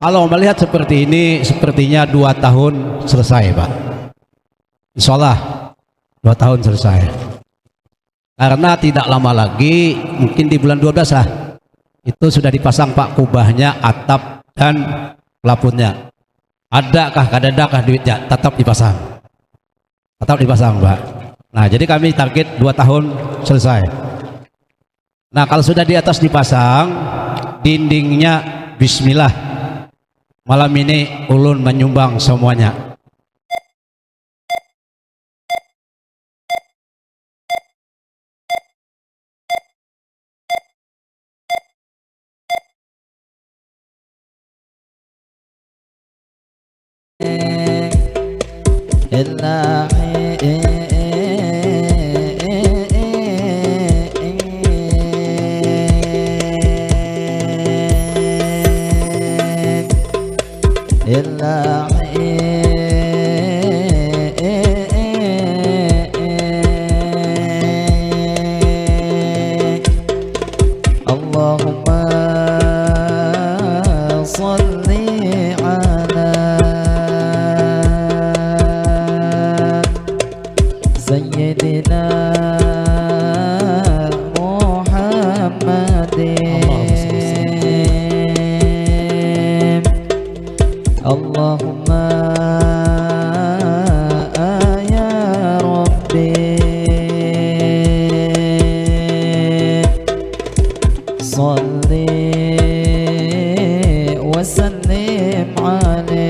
Kalau melihat seperti ini, sepertinya 2 tahun selesai, Pak. Insya Allah 2 tahun selesai. Karena tidak lama lagi, mungkin di bulan 12 lah, itu sudah dipasang Pak kubahnya, atap dan pelapunnya. Adakah kadadakah duitnya? Tetap dipasang. Tetap dipasang, Pak. Nah, jadi kami target 2 tahun selesai. Nah, kalau sudah di atas dipasang, dindingnya bismillah. Malam ini ulun menyumbang semuanya. Allahumma salli ala Sayyidina Muhammadin. Allahumma ya Rabbi salli wa sallim alaih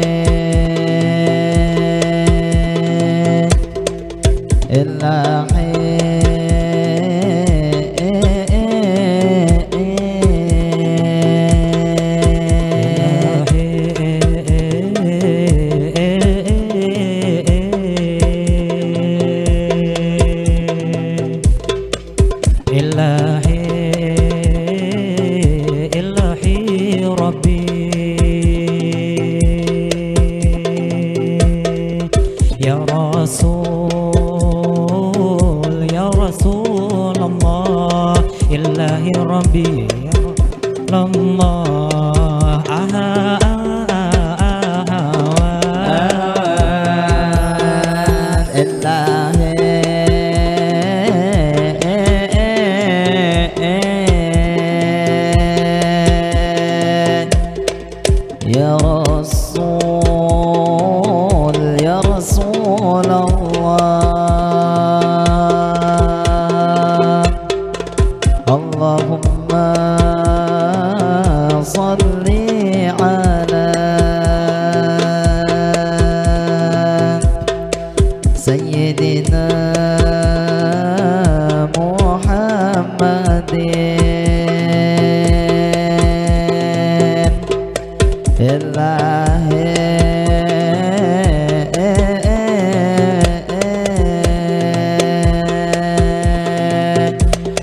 ilahi Ilahi Rabbi Allah Ya Rasul Ya Rasul Allah Allahumma salli ala Sayyidina Muhammadin ilahi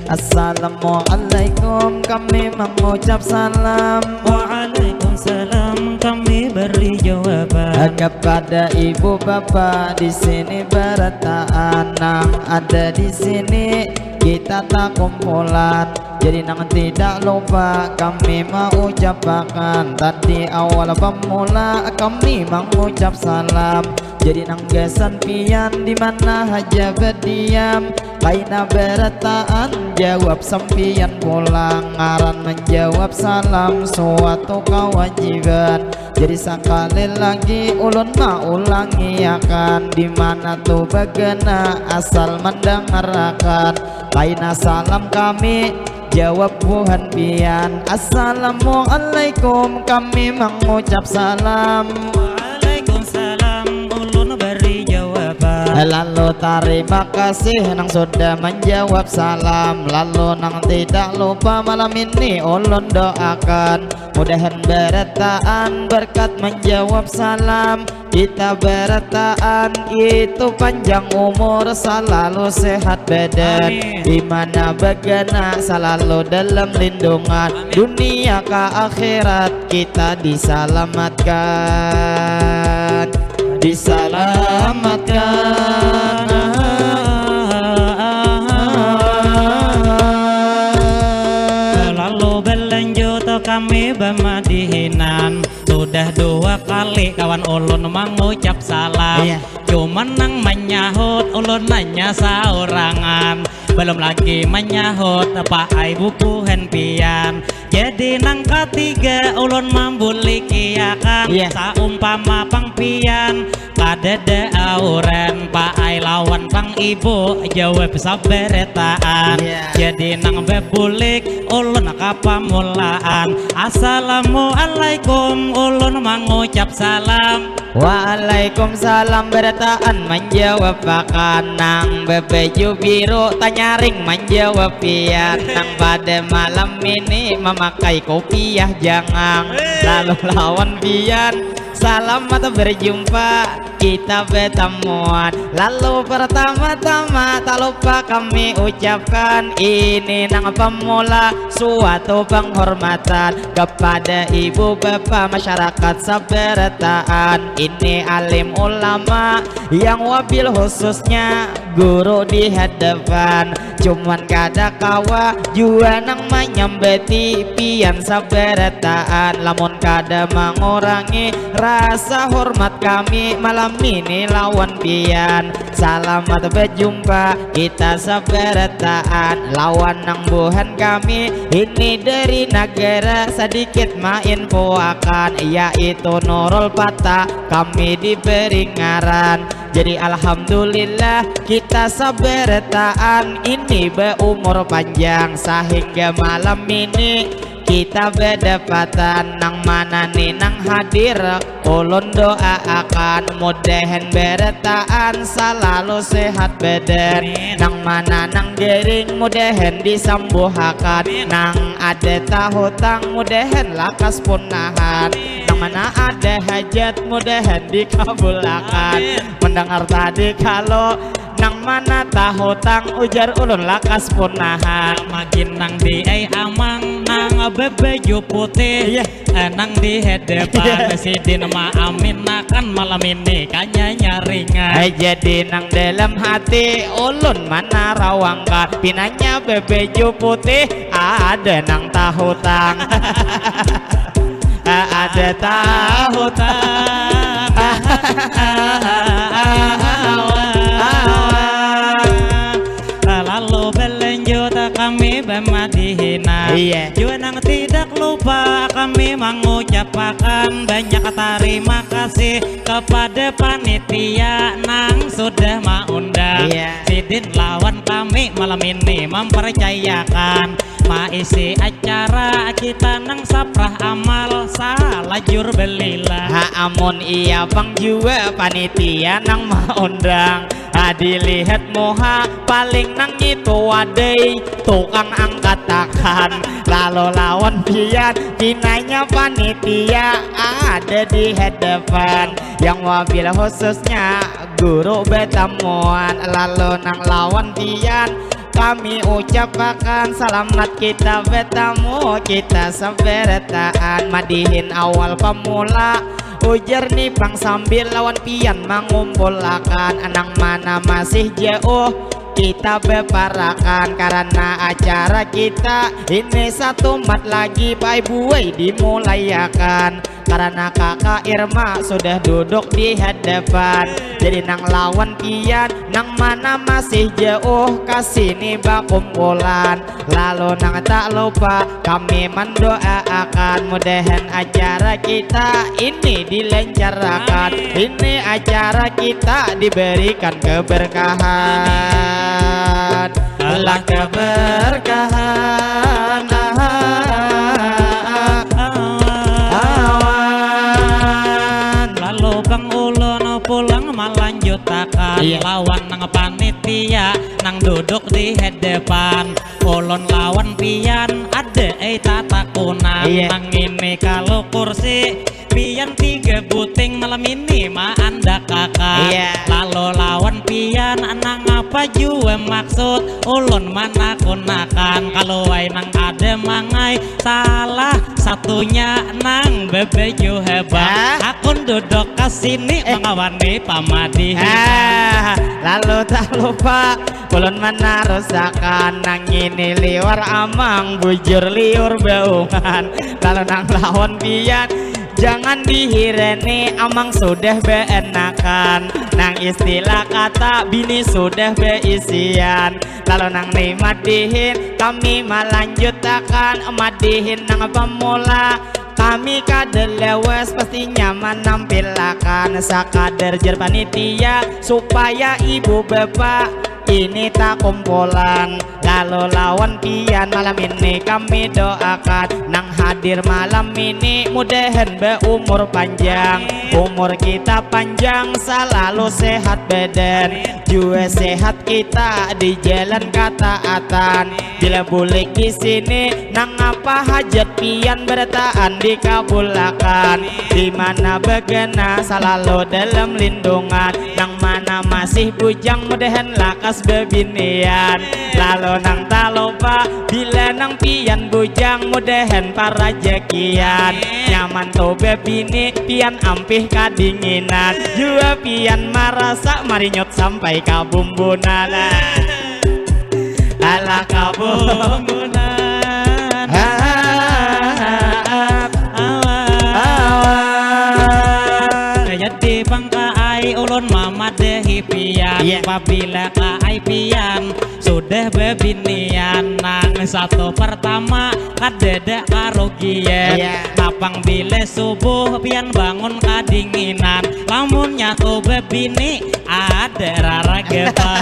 Assalamualaikum, kami mengucap salam. Waalaikumsalam, kami beri jawaban Kepada ibu bapak di sini berta anak ada di sini kita tak kumpulan. Jadi nang tidak lupa kami mengucapkan tadi awal pemula kami mengucap salam. Jadi nang gesan pian di mana aja berdiam kaina bertaan jawab sempian pulang ngaran menjawab salam suatu kewajiban. Jadi sekali lagi ulun mau ulangi akan di mana tuh begena asal mendengarkan kaina salam kami jawab buhan pian. Assalamualaikum kami mengucap salam. Waalaikumsalam, ulun beri jawaban Lalu terima kasih nang sudah menjawab salam. Lalu nang tidak lupa malam ini ulun doakan mudahan bertaan berkat menjawab salam. Kita bertaan itu panjang umur selalu sehat badan dimana begana selalu dalam lindungan dunia ke akhirat kita diselamatkan diselamatkan. Lalu berlanjut kami bermadihinan sudah 2 kali kawan ulun mengucap salam. Iya. Cuman nang menyahut ulun nanya saurangan, belum lagi menyahut Pak ai bukuhen pian. Jadi nang ketiga ulun membuli kiakan, Iya. saumpama pang pian kadede auren Pak ai lawan pang ibu jawab saberetaan. Iya. Jadi nang bebulik ulun kapamulaan, assalamualaikum ulun mengucap salam. Waalaikumsalam bertaan menjawab akan nang bebeju biru tanyaring menjawab pian. Nang pada malam ini memakai kopiah jangan, lalu lawan pian selamat berjumpa kita bertemuan. Lalu pertama-tama tak lupa kami ucapkan ini nang pemula suatu penghormatan kepada ibu bapak masyarakat saberataan. Ini alim ulama yang wabil khususnya guru di hadapan. Cuman kada kawa jua nang menyambeti pian saberataan, lamun kada mengurangi rasa hormat kami malam ini lawan pian. Selamat berjumpa kita saberataan lawan nang buhan kami ini dari negara sedikit mainfo akan yaitu Nurul Patah kami diberi ngaran. Jadi alhamdulillah kita saberataan ini berumur panjang sehingga malam ini kita berdapatan. Nang mana nih nang hadir ulun doa akan mudahan berataan selalu sehat badan. Nang mana nang gering mudahan disambuhakan, nang ada tahu tang mudahan lakas punahan. Nang mana ada hajat mudahan dikabulakan. Mendengar tadi kalau nang mana tahu tang ujar ulun lakas punahan. Makin nang di ai amang nang bebeju putih, nang di hadapan Presiden ma amin akan malam ini kanya nyaringan. Jadi nang dalam hati ulun mana rawangkan pinanya bebeju putih ada nang tahu tang. Ada tahu tang. Lalu berlanjut kami bermadihina. Iya. Juga nang tidak lupa kami mengucapkan banyak terima kasih kepada panitia nang sudah mengundang. Iya. Sidin lawan kami malam ini mempercayakan maisi acara kita nang saprah amal salajur belilah. Amun iya bang juga panitia nang mengundang. Dilihat moha paling nang itu wadai tukang angkat tangan. Lalu lawan pian pinanya panitia ada di hadapan yang wabil khususnya guru bertemuan. Lalu nang lawan pian kami ucapkan selamat kita bertemu kita saberataan madihin awal pemula. Ujar nih pang sambil lawan pian mengumpulkan anang mana masih jauh kita beparakan karena acara kita ini satu mat lagi pai buai dimulayakan karena kakak Irma sudah duduk di hadapan. Jadi nang lawan pian nang mana masih jauh kasini bakumpulan. Lalu nang tak lupa kami mendoakan mudahan acara kita ini dilancarkan. Ini acara kita diberikan keberkahan. Allah keberkahan. Lalu bang ulun pulang melanjutakan lawan nang panitia nang duduk di hadapan. Ulun lawan pian ada tatakunan. Nang ini kalau kursi pian 3 buting malam ini ma anda kakak. Lalu lawan pian nang apa jua maksud ulun mana kunakan. Kalau ay nang ada mangai salah satunya nang bebeju hebat. Akun duduk kesini mengawani pamadi. Lalu tak lupa ulun mana rusakan nang ini liwar amang bujur liur baungan. Lalu nang lawan pian jangan dihireni amang sudah beenakan. Nang istilah kata bini sudah beisian, lalu nang madihin kami melanjutakan. Madihin nang pemula kami kader lewes pasti nyaman nampilakan. Sakader jer panitia supaya ibu bapak ini tak kumpulan. Lalu lawan pian malam ini kami doakan. Nang hadir malam ini mudahan berumur panjang. Umur kita panjang selalu sehat badan, juga sehat kita di jalan ketaatan. Bila boleh di sini nang apa hajat pian bertahan dikabulkan. Di mana begena selalu dalam lindungan. Nang mana masih bujang mudahan lakas bebinian. Lalu nang tak lupa bila nang pian bujang mudahan para jekian. Nyaman to bebini pian ampih kadinginan. Jua pian marasa marinyot sampai kabumbunan. Ala kabumbunan jadi bangkai ulun mama dehi pian. Apabila kai pian sudah bebinian nang satu pertama kadeda karugian. Napang bila subuh pian bangun kadinginan, lamun nyatu bebini ada rara gepa.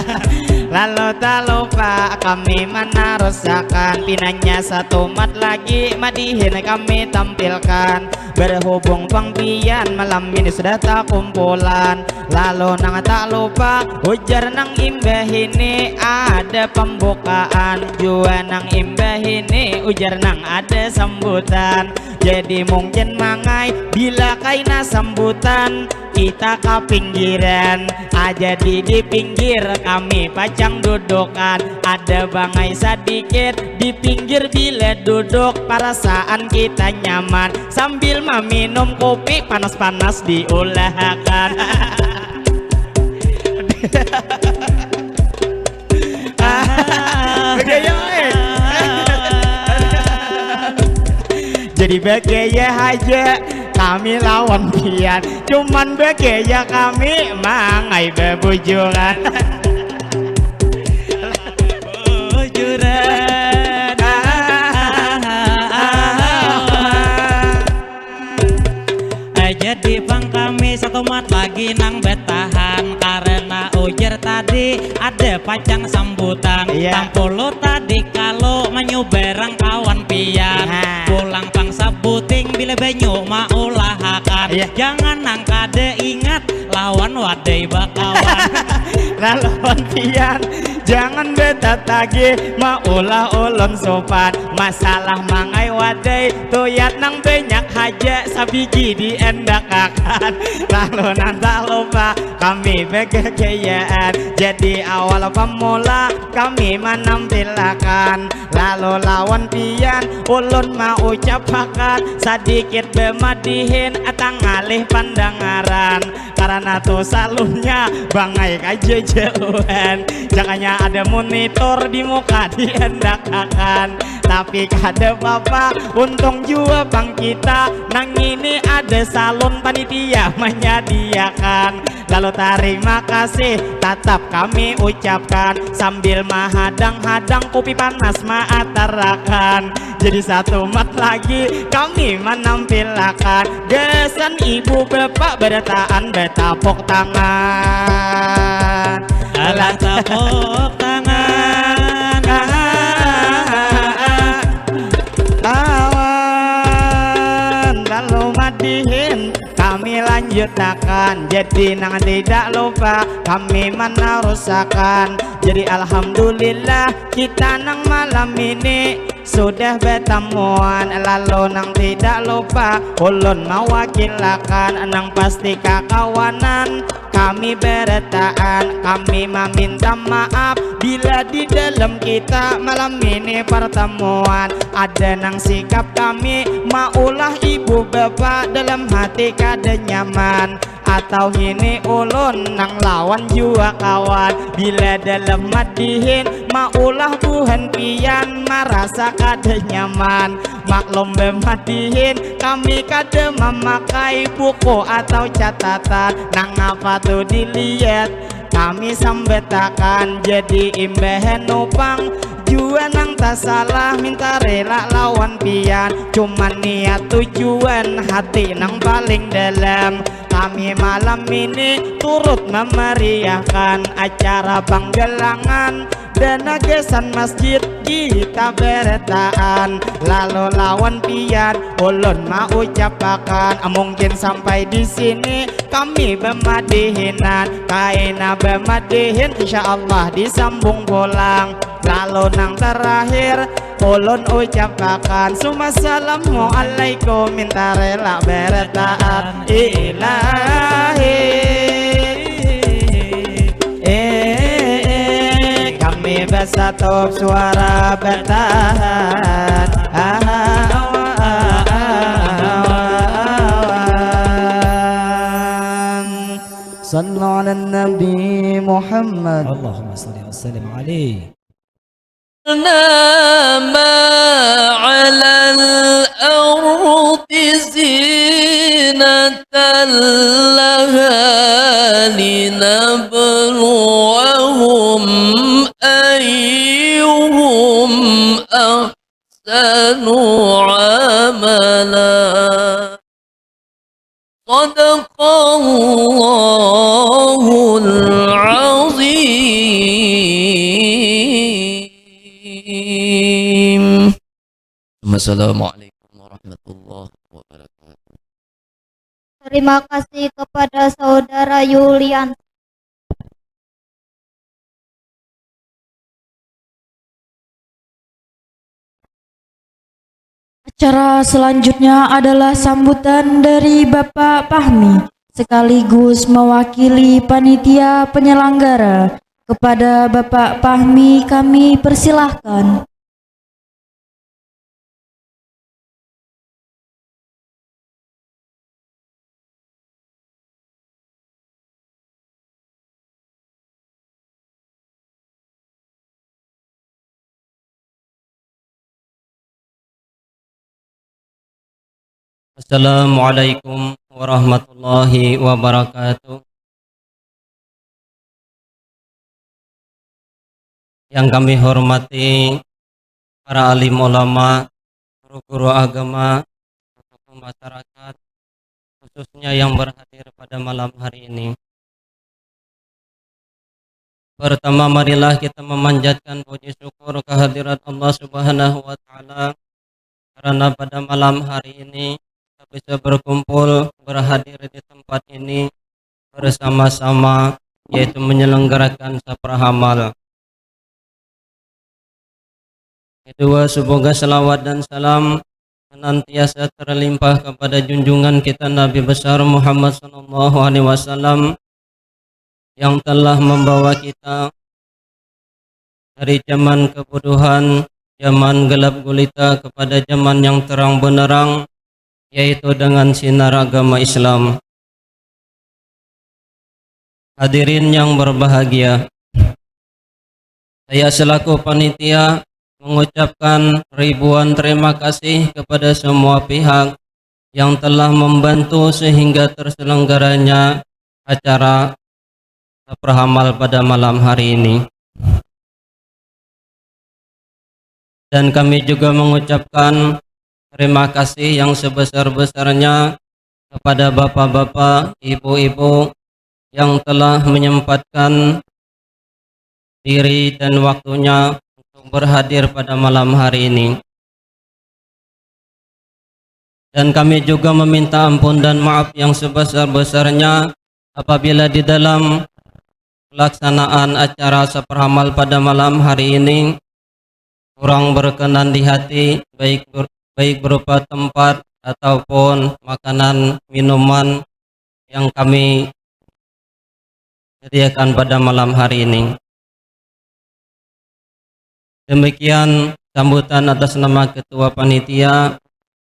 Lalu tak lupa kami menarusakan pinanya satu mat lagi madihin kami tampilkan. Berhubung pangpian malam ini sudah tak kumpulan. Lalu nang tak lupa ujar nang imbah ini ada pembukaan. Jua nang imbah ini ujar nang ada sambutan. Jadi mungkin mangai bila kaina sambutan kita ke pinggiran aja di pinggir kami pacang dudukan. Ada bangai sedikit di pinggir bila duduk perasaan kita nyaman sambil meminum kopi panas-panas diulahkan. Jadi begaya aja kami lawan pian, cuman begaya kami mangai bebujuran. Bebujuran. Jadi bang kami satu mat lagi nang betahan karena ujar tadi ada pacang sambutan. Tampolo tadi kalau menyuberang kawan pian pulang pang sabuting bila banyu maulahakan. Jangan nang kade ingat lawan wadai bakawan. Lawan pian jangan beta tagi maulah ulun sopan. Masalah mangai wadai tuyat nang banyak haja sabigi diendakakan. Lalu nang tak lupa kami begegayaan. Jadi awal pemula kami menampilakan. Lalu lawan pian ulun mau ucapakan sedikit bemadihin atang alih pandangaran. Karena tuh salunnya bangai kajejauhan. Jangannya ada monitor di muka diendakakan. Tapi kada apa-apa untung jua bang kita nang ini ada salon panitia menyediakan. Lalu terima kasih tetap kami ucapkan sambil menghadang-hadang kopi panas maatarakan. Jadi satu mat lagi kami menampilkan gesan ibu bapak bertaan betapok tangan. Alah tepuk tangan. Awan lalu madihin kami lanjutakan. Jadi nang tidak lupa kami menarusakan. Jadi alhamdulillah kita nang malam ini sudah bertemuan. Lalu nang tidak lupa ulun mewakilakan nang pasti kakawanan kami bertaan. Kami meminta maaf bila di dalam kita malam ini pertemuan ada nang sikap kami maulah ibu bapak dalam hati kada nyaman. Atau ini ulun nang lawan jua kawan bila dalam madihin maulah buhan pian merasa kada nyaman. Maklum bemadihin kami kada memakai buku atau catatan. Nang apa tuh dilihat kami sambetakan jadi imbehen nupang jua nang tak salah minta rela lawan pian. Cuman niat tujuan hati nang paling dalam. Kami malam ini turut memeriahkan acara panggelangan dan agesan masjid kita beretaan. Lalu lawan pian ulun mau ucapakan mungkin sampai di sini kami bemadihinan kaina bemadihin insyaallah disambung pulang. Lalu nang terakhir ulun ucapakan Assalamualaikum minta rela beretaan ilahi. Kami bersatu suara bertahan. Sallallahu ala Nabi Muhammad. Allahumma salli wa sallim alaihi. نام على الأرض زينة لها لنبلوهم أيهم أحسن عملا صدق الله العظيم. Assalamualaikum warahmatullahi wabarakatuh. Terima kasih kepada Saudara Yulian. Acara selanjutnya adalah sambutan dari Bapak Fahmi sekaligus mewakili panitia penyelenggara. Kepada Bapak Fahmi kami persilahkan. Assalamualaikum warahmatullahi wabarakatuh. Yang kami hormati para alim ulama, guru-guru agama, tokoh masyarakat, khususnya yang berhadir pada malam hari ini. Pertama, marilah kita memanjatkan puji syukur kehadirat Allah Subhanahu wa Ta'ala, karena pada malam hari ini kita bisa berkumpul, berhadir di tempat ini bersama-sama, yaitu menyelenggarakan saprahamal. Kedua, semoga selawat dan salam senantiasa terlimpah kepada junjungan kita Nabi besar Muhammad SAW yang telah membawa kita dari zaman kebodohan, zaman gelap gulita kepada zaman yang terang benderang, yaitu dengan sinar agama Islam. Hadirin yang berbahagia, saya selaku panitia mengucapkan ribuan terima kasih kepada semua pihak yang telah membantu sehingga terselenggaranya acara saprahamal pada malam hari ini. Dan kami juga mengucapkan terima kasih yang sebesar-besarnya kepada bapak-bapak, ibu-ibu yang telah menyempatkan diri dan waktunya berhadir pada malam hari ini. Dan kami juga meminta ampun dan maaf yang sebesar-besarnya apabila di dalam pelaksanaan acara saprahamal pada malam hari ini kurang berkenan di hati, baik berupa tempat ataupun makanan minuman yang kami sediakan pada malam hari ini. Demikian sambutan atas nama Ketua Panitia.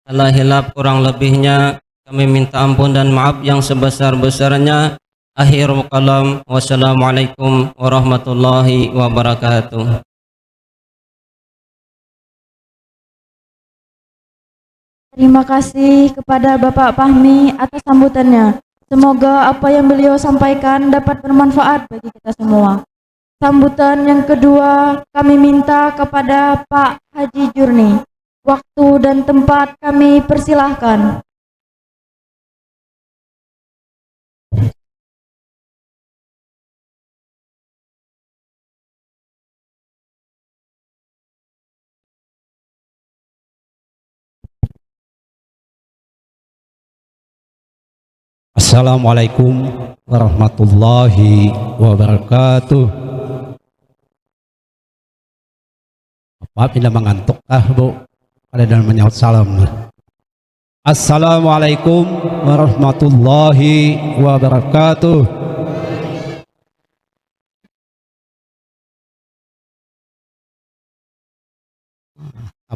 Salah hilap kurang lebihnya kami minta ampun dan maaf yang sebesar-besarnya. Akhirul kalam, wassalamualaikum warahmatullahi wabarakatuh. Terima kasih kepada Bapak Fahmi atas sambutannya. Semoga apa yang beliau sampaikan dapat bermanfaat bagi kita semua. Sambutan yang kedua kami minta kepada Pak Haji Jurni. Waktu dan tempat kami persilahkan. Assalamualaikum warahmatullahi wabarakatuh. Apa pindah mengantuk Bu? Ada dan menyahut salam. Assalamualaikum warahmatullahi wabarakatuh.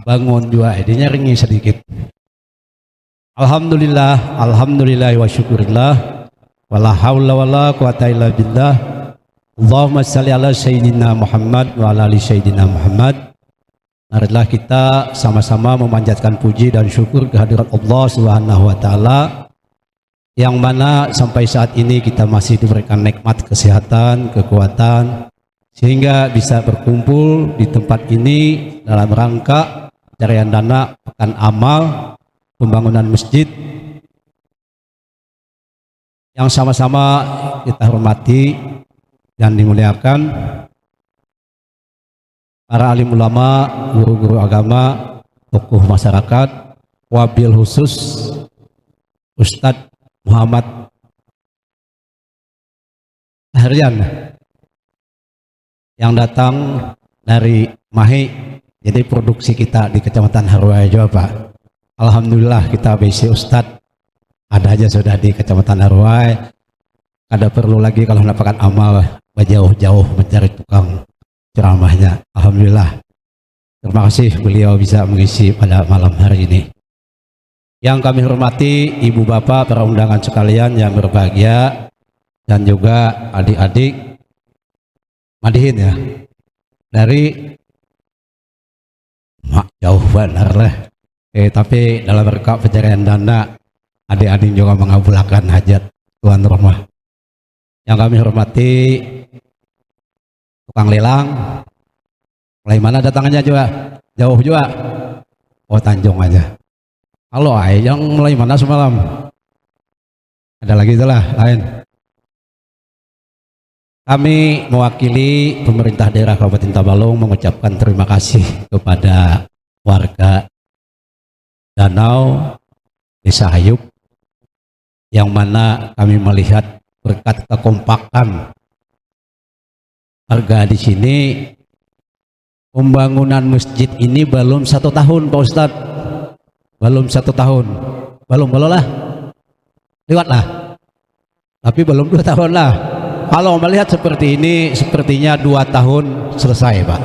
Bangun juga, idenya ringi sedikit. Alhamdulillah, alhamdulillah wa syukurillah. Wala haula wala quwata illa billah. Allahumma salli ala sayyidina Muhammad wa ala ali sayyidina Muhammad. Marilah kita sama-sama memanjatkan puji dan syukur kehadirat Allah Subhanahu wa taala yang mana sampai saat ini kita masih diberikan nikmat kesehatan, kekuatan sehingga bisa berkumpul di tempat ini dalam rangka pencarian dana pekan amal pembangunan masjid yang sama-sama kita hormati dan dimuliakan para alim ulama, guru-guru agama, tokoh masyarakat, wabil khusus Ustadz Muhammad Harian yang datang dari Mahi, jadi produksi kita di Kecamatan Harwaya Jawa Pak. Alhamdulillah kita besi Ustadz ada aja sudah di Kecamatan Harwaya. Ada perlu lagi kalau mendapatkan amal jauh-jauh mencari tukang ceramahnya. Alhamdulillah. Terima kasih beliau bisa mengisi pada malam hari ini. Yang kami hormati ibu bapak para undangan sekalian yang berbahagia dan juga adik-adik Madihin ya. Dari jauh benar lah. Tapi dalam rangka pencarian dana adik-adik juga mengabulkan hajat tuan rumah. Yang kami hormati tukang lelang, mulai mana datangannya juga? Jauh juga? Oh Tanjung aja. Halo yang mulai mana semalam? Ada lagi itulah lain. Kami mewakili pemerintah daerah Kabupaten Tabalong mengucapkan terima kasih kepada warga Danau Desa Hayuk yang mana kami melihat berkat kekompakan warga di sini. Pembangunan masjid ini belum 1 tahun Pak Ustadz, belum 1 tahun, belum lah, lewat lah, tapi belum 2 tahun lah. Kalau melihat seperti ini, sepertinya 2 tahun selesai Pak.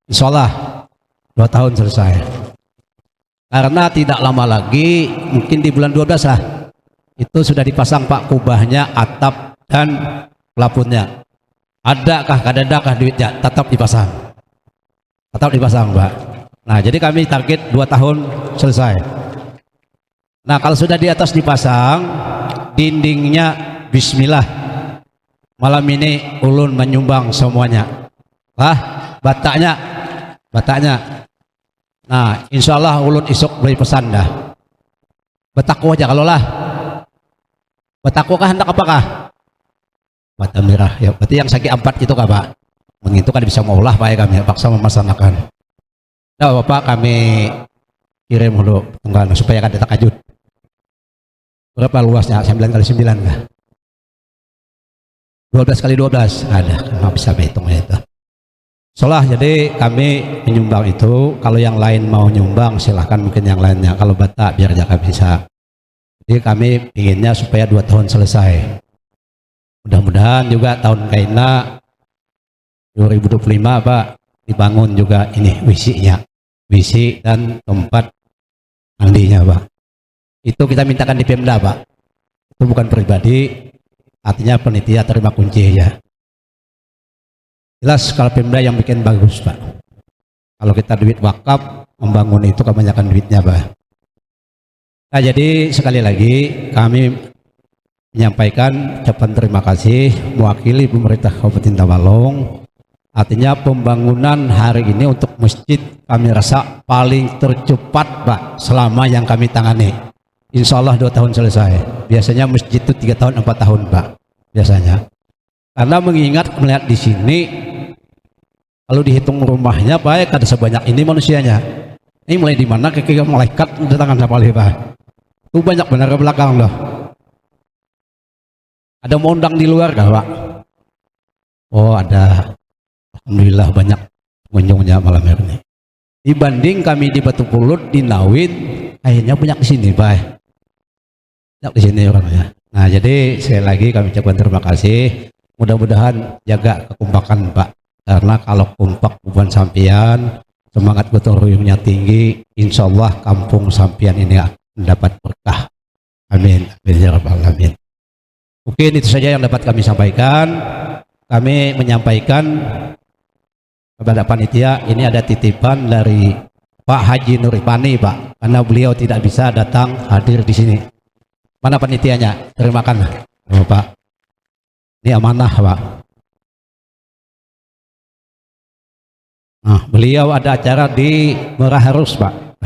Insya Allah 2 tahun selesai. Karena tidak lama lagi, mungkin di bulan 12 lah, itu sudah dipasang Pak kubahnya, atap dan pelapunnya. Adakah kadadakah duitnya? Tetap dipasang. Tetap dipasang Pak. Nah jadi kami target 2 tahun selesai. Nah kalau sudah di atas dipasang, dindingnya bismillah. Malam ini ulun menyumbang semuanya. Bataknya. Nah insya Allah ulun isuk beli pesan dah. Bataku aja kalau lah. Bataku kah hendak apakah? Bata merah ya, berarti yang segi 4 itu kah Pak? Begitu kan bisa maulah Pak ya kami paksa memasanakan. Nah Bapak kami kirim dulu tunggal supaya kan takajud. Berapa luasnya? 9 kali 9 lah. 12 kali 12 ada, nggak bisa hitungnya itu. Soalnya jadi kami menyumbang itu. Kalau yang lain mau nyumbang silahkan, mungkin yang lainnya. Kalau Batak biar jaga bisa. Jadi kami inginnya supaya 2 tahun selesai. Mudah-mudahan juga tahun kaina 2025 Pak dibangun juga ini WC dan tempat mandinya Pak. Itu kita mintakan di Pemda Pak. Itu bukan pribadi, artinya panitia terima kunci ya. Jelas kalau Pemda yang bikin bagus Pak. Kalau kita duit wakaf membangun itu kebanyakan duitnya Pak. Nah, jadi sekali lagi kami menyampaikan ucapan terima kasih mewakili pemerintah Kabupaten Tabalong. Artinya pembangunan hari ini untuk masjid kami rasa paling tercepat Pak selama yang kami tangani. Insya Allah 2 tahun selesai. Biasanya masjid itu 3 tahun 4 tahun Pak biasanya. Karena mengingat melihat di sini kalau dihitung rumahnya Pak ada sebanyak ini manusianya. Ini mulai di mana kira malaikat datangkan siapa lagi Pak? Itu banyak benar ke belakang loh. Ada mau undang di luar kah Pak? Oh ada. Alhamdulillah banyak pengunjungnya malam hari ini. Dibanding kami di Batu Pulut, di Nawin, akhirnya banyak di sini Pak. Banyak di sini orangnya. Nah jadi sekali lagi kami ucapkan terima kasih. Mudah-mudahan jaga kekompakan Pak. Karena kalau kompak beban sampian, semangat gotong royongnya tinggi, insya Allah kampung sampian ini mendapat berkah. Amin. Amin ya rabbal alamin. Mungkin itu saja yang dapat kami sampaikan. Kami menyampaikan kepada panitia ini ada titipan dari Pak Haji Nuripani Pak, karena beliau tidak bisa datang hadir di sini. Mana panitianya? Terimakan Pak. Ini amanah Pak. Nah, beliau ada acara di Merah Harus Pak.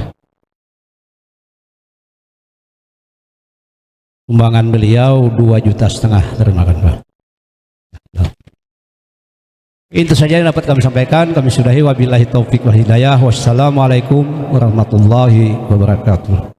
Sumbangan beliau 2,5 juta. Terimakan Pak. Itu saja yang dapat kami sampaikan. Kami sudahi, wabillahi taufik wal hidayah. Wassalamualaikum warahmatullahi wabarakatuh.